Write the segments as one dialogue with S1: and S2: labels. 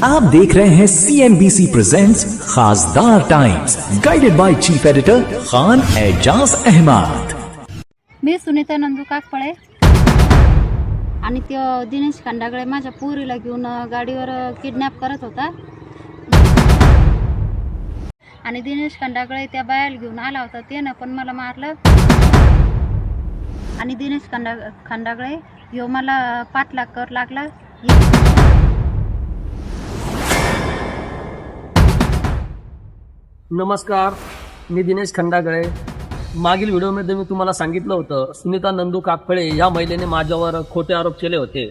S1: आप देख रहे हैं CNBC presents Khasdar times, guided by chief editor Khan Aijaz Ahmed.
S2: मी सुनीता नंदू काकपळे आणि तो दिनेश खंडागळे माझ्या पुरीला घेऊन गाडीवर किडनॅप करत होता आणि दिनेश खंडागळे त्या बायाला घेऊन आला होता, त्यानं पण मला मारलं आणि दिनेश खंडागळे ह्यो मला पाठलाग कर लागला।
S3: नमस्कार, मी दिनेश खंडागळे। मागील व्हिडिओमध्ये मी तुम्हाला सांगितलं होतं, सुनीता नंदू काकपळे या महिलेने माझ्यावर खोटे आरोप केले होते।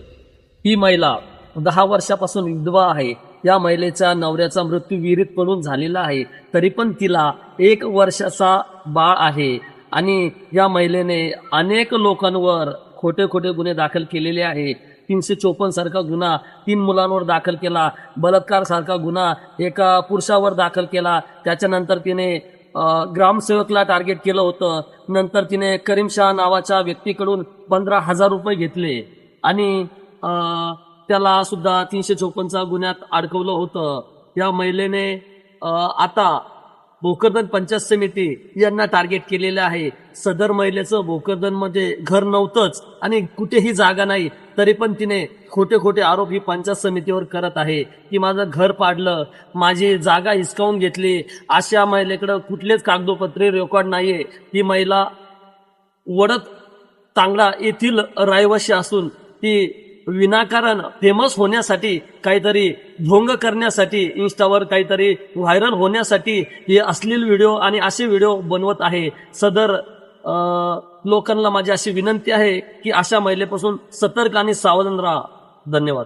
S3: ही महिला 10 वर्षापासून विधवा आहे। या महिलेच्या नवऱ्याचा मृत्यू विहिरीत पडून झालेला आहे, तरी पण तिला 1 वर्षाचा बाळ आहे आणि या महिलेने अनेक लोकांवर खोटे गुन्हे दाखल केलेले आहे। 354 सारखा गुन्हा 3 मुलांवर दाखल केला, बलात्कार सारखा गुन्हा एका पुरुषावर दाखल केला। त्याच्यानंतर तिने ग्रामसेवकला टार्गेट केलं होतं। नंतर तिने करीम शाह नावाच्या व्यक्तीकडून 15,000 रुपये घेतले आणि त्याला सुद्धा 354चा गुन्ह्यात अडकवलं होतं। या महिलेने आता भोकरदन पंचायत समिती यांना टार्गेट केलेलं आहे। सदर महिलेचं भोकरदनमध्ये घर नव्हतंच आणि कुठेही जागा नाही, तरी पण तिने खोटे आरोप ही पंचायत समितीवर करत आहे की माझं घर पाडलं, माझी जागा हिसकावून घेतली। अशा महिलेकडे कुठलेच कागदोपत्री रेकॉर्ड नाहीये। ही महिला वडद तांगडा येथील रहिवासी असून ती विनाकारण फेमस होण्यासाठी, काहीतरी ढोंग करण्यासाठी, इंस्टावर काहीतरी व्हायरल होण्यासाठी हे अश्लील व्हिडिओ आणि असे व्हिडिओ बनवत आहे। सदर लोकांना माझी अशी विनंती आहे की अशा महिलेपासून सतर्क आणि सावधान राहा। धन्यवाद।